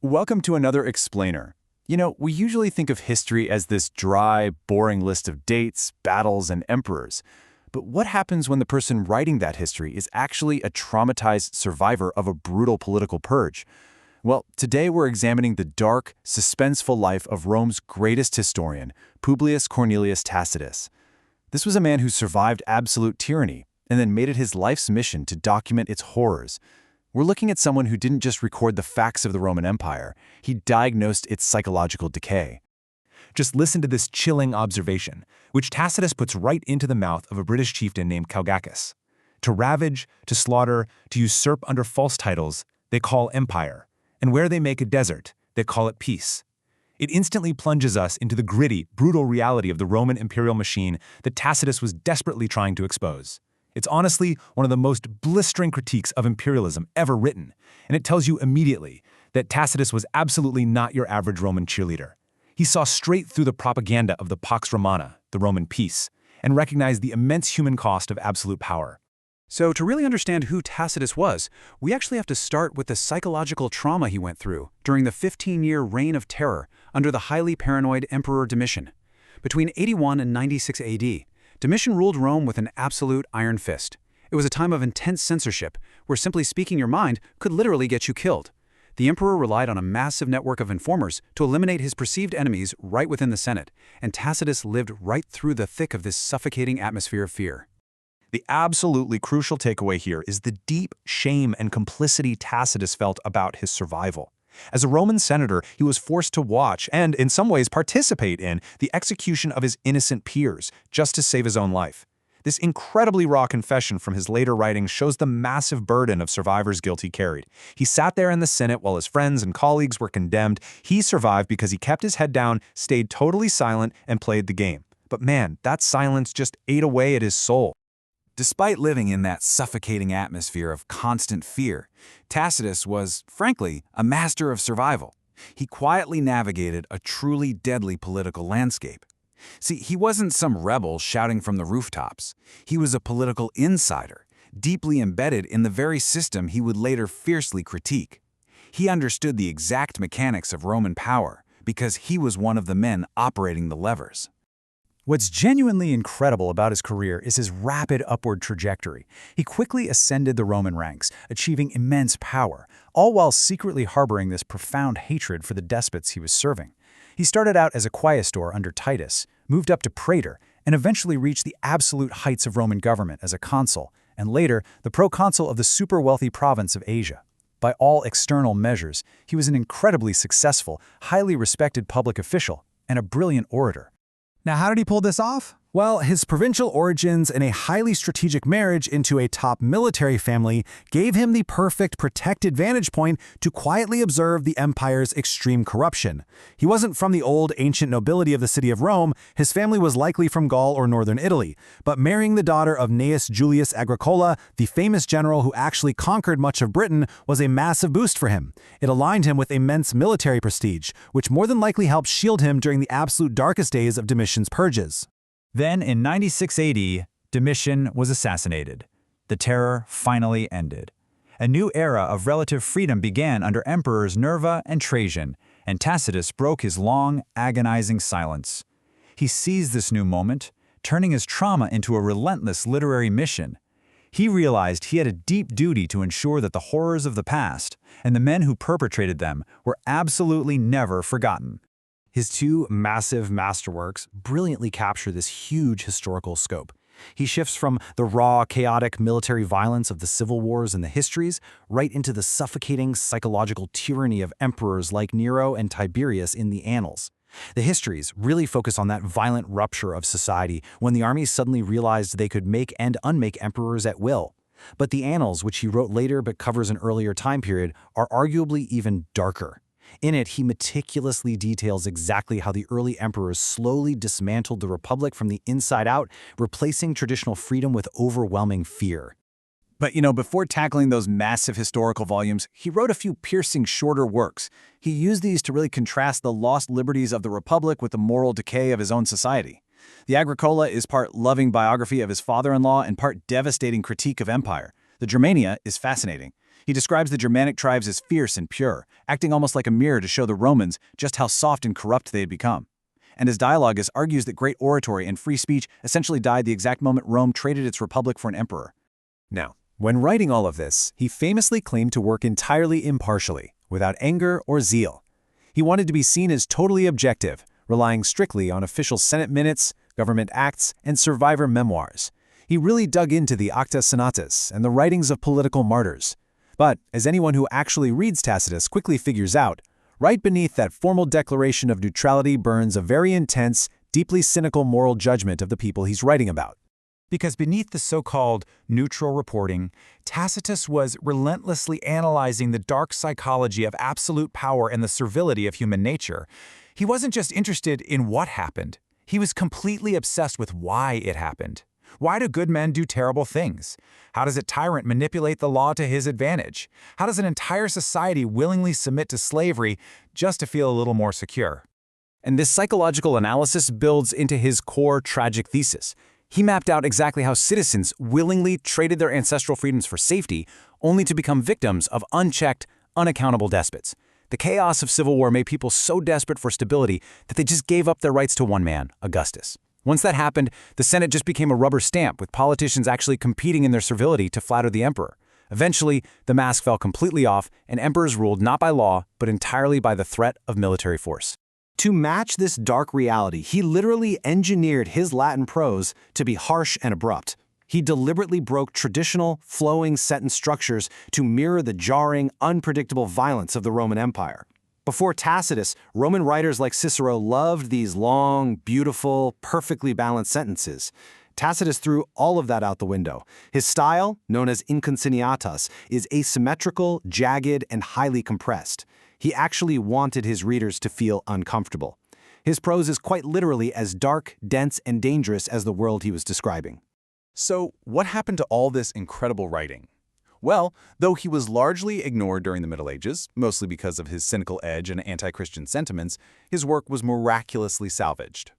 Welcome to another Explainer. We usually think of history as this dry, boring list of dates, battles, and emperors. But what happens when the person writing that history is actually a traumatized survivor of a brutal political purge? Well, today we're examining the dark, suspenseful life of Rome's greatest historian, Publius Cornelius Tacitus. This was a man who survived absolute tyranny and then made it his life's mission to document its horrors. We're looking at someone who didn't just record the facts of the Roman Empire, he diagnosed its psychological decay. Just listen to this chilling observation, which Tacitus puts right into the mouth of a British chieftain named Calgacus. To ravage, to slaughter, to usurp under false titles, they call empire, and where they make a desert, they call it peace. It instantly plunges us into the gritty, brutal reality of the Roman imperial machine that Tacitus was desperately trying to expose. It's honestly one of the most blistering critiques of imperialism ever written, and it tells you immediately that Tacitus was absolutely not your average Roman cheerleader. He saw straight through the propaganda of the Pax Romana, the Roman peace, and recognized the immense human cost of absolute power. So to really understand who Tacitus was, we actually have to start with the psychological trauma he went through during the 15-year reign of terror under the highly paranoid Emperor Domitian. Between 81 and 96 AD, Domitian ruled Rome with an absolute iron fist. It was a time of intense censorship, where simply speaking your mind could literally get you killed. The emperor relied on a massive network of informers to eliminate his perceived enemies right within the Senate, and Tacitus lived right through the thick of this suffocating atmosphere of fear. The absolutely crucial takeaway here is the deep shame and complicity Tacitus felt about his survival. As a Roman senator, he was forced to watch and, in some ways, participate in the execution of his innocent peers just to save his own life. This incredibly raw confession from his later writings shows the massive burden of survivor's guilt he carried. He sat there in the Senate while his friends and colleagues were condemned. He survived because he kept his head down, stayed totally silent, and played the game. But man, that silence just ate away at his soul. Despite living in that suffocating atmosphere of constant fear, Tacitus was, frankly, a master of survival. He quietly navigated a truly deadly political landscape. See, he wasn't some rebel shouting from the rooftops. He was a political insider, deeply embedded in the very system he would later fiercely critique. He understood the exact mechanics of Roman power because he was one of the men operating the levers. What's genuinely incredible about his career is his rapid upward trajectory. He quickly ascended the Roman ranks, achieving immense power, all while secretly harboring this profound hatred for the despots he was serving. He started out as a quaestor under Titus, moved up to praetor, and eventually reached the absolute heights of Roman government as a consul, and later the proconsul of the super-wealthy province of Asia. By all external measures, he was an incredibly successful, highly respected public official and a brilliant orator. Now, how did he pull this off? Well, his provincial origins and a highly strategic marriage into a top military family gave him the perfect protected vantage point to quietly observe the empire's extreme corruption. He wasn't from the old ancient nobility of the city of Rome. His family was likely from Gaul or northern Italy, but marrying the daughter of Gnaeus Julius Agricola, the famous general who actually conquered much of Britain, was a massive boost for him. It aligned him with immense military prestige, which more than likely helped shield him during the absolute darkest days of Domitian's purges. Then, in 96 AD, Domitian was assassinated. The terror finally ended. A new era of relative freedom began under emperors Nerva and Trajan, and Tacitus broke his long, agonizing silence. He seized this new moment, turning his trauma into a relentless literary mission. He realized he had a deep duty to ensure that the horrors of the past, and the men who perpetrated them, were absolutely never forgotten. His two massive masterworks brilliantly capture this huge historical scope. He shifts from the raw, chaotic military violence of the civil wars and the histories right into the suffocating psychological tyranny of emperors like Nero and Tiberius in the Annals. The histories really focus on that violent rupture of society when the armies suddenly realized they could make and unmake emperors at will. But the Annals, which he wrote later but covers an earlier time period, are arguably even darker. In it, he meticulously details exactly how the early emperors slowly dismantled the republic from the inside out, replacing traditional freedom with overwhelming fear. But before tackling those massive historical volumes, he wrote a few piercing shorter works. He used these to really contrast the lost liberties of the republic with the moral decay of his own society. The Agricola is part loving biography of his father-in-law and part devastating critique of empire. The Germania is fascinating. He describes the Germanic tribes as fierce and pure, acting almost like a mirror to show the Romans just how soft and corrupt they had become. And his dialogus argues that great oratory and free speech essentially died the exact moment Rome traded its republic for an emperor. Now, when writing all of this, he famously claimed to work entirely impartially, without anger or zeal. He wanted to be seen as totally objective, relying strictly on official Senate minutes, government acts, and survivor memoirs. He really dug into the Acta Senatus and the writings of political martyrs. But, as anyone who actually reads Tacitus quickly figures out, right beneath that formal declaration of neutrality burns a very intense, deeply cynical moral judgment of the people he's writing about. Because beneath the so-called neutral reporting, Tacitus was relentlessly analyzing the dark psychology of absolute power and the servility of human nature. He wasn't just interested in what happened. He was completely obsessed with why it happened. Why do good men do terrible things? How does a tyrant manipulate the law to his advantage? How does an entire society willingly submit to slavery just to feel a little more secure? And this psychological analysis builds into his core tragic thesis. He mapped out exactly how citizens willingly traded their ancestral freedoms for safety, only to become victims of unchecked, unaccountable despots. The chaos of civil war made people so desperate for stability that they just gave up their rights to one man, Augustus. Once that happened, the Senate just became a rubber stamp, with politicians actually competing in their servility to flatter the emperor. Eventually, the mask fell completely off, and emperors ruled not by law, but entirely by the threat of military force. To match this dark reality, he literally engineered his Latin prose to be harsh and abrupt. He deliberately broke traditional, flowing sentence structures to mirror the jarring, unpredictable violence of the Roman Empire. Before Tacitus, Roman writers like Cicero loved these long, beautiful, perfectly balanced sentences. Tacitus threw all of that out the window. His style, known as inconsigniatas, is asymmetrical, jagged, and highly compressed. He actually wanted his readers to feel uncomfortable. His prose is quite literally as dark, dense, and dangerous as the world he was describing. So, what happened to all this incredible writing? Well, though he was largely ignored during the Middle Ages, mostly because of his cynical edge and anti-Christian sentiments, his work was miraculously salvaged.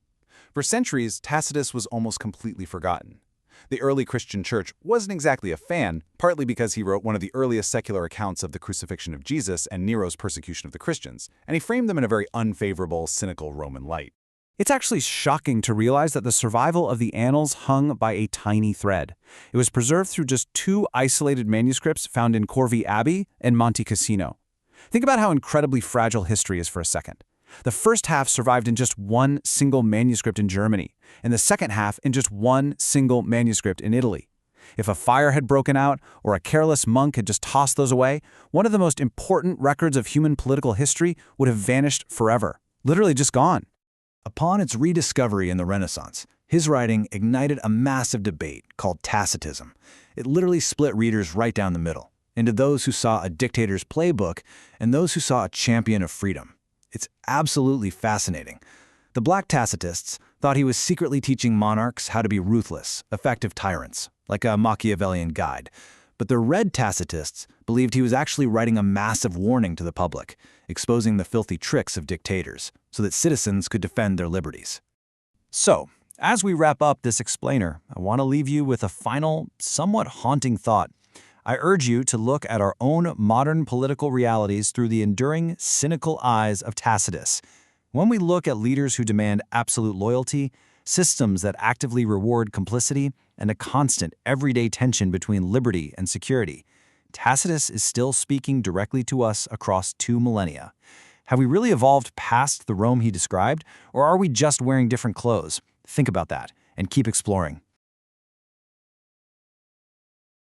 For centuries, Tacitus was almost completely forgotten. The early Christian church wasn't exactly a fan, partly because he wrote one of the earliest secular accounts of the crucifixion of Jesus and Nero's persecution of the Christians, and he framed them in a very unfavorable, cynical Roman light. It's actually shocking to realize that the survival of the annals hung by a tiny thread. It was preserved through just 2 isolated manuscripts found in Corvey Abbey and Monte Cassino. Think about how incredibly fragile history is for a second. The first half survived in just 1 single manuscript in Germany, and the second half in just 1 single manuscript in Italy. If a fire had broken out or a careless monk had just tossed those away, one of the most important records of human political history would have vanished forever, literally just gone. Upon its rediscovery in the Renaissance, his writing ignited a massive debate called Tacitism. It literally split readers right down the middle, into those who saw a dictator's playbook and those who saw a champion of freedom. It's absolutely fascinating. The Black Tacitists thought he was secretly teaching monarchs how to be ruthless, effective tyrants, like a Machiavellian guide. But the Red Tacitists believed he was actually writing a massive warning to the public, exposing the filthy tricks of dictators, so that citizens could defend their liberties. So, as we wrap up this explainer, I want to leave you with a final, somewhat haunting thought. I urge you to look at our own modern political realities through the enduring, cynical eyes of Tacitus. When we look at leaders who demand absolute loyalty, systems that actively reward complicity, and a constant, everyday tension between liberty and security, Tacitus is still speaking directly to us across 2 millennia. Have we really evolved past the Rome he described, or are we just wearing different clothes? Think about that, and keep exploring.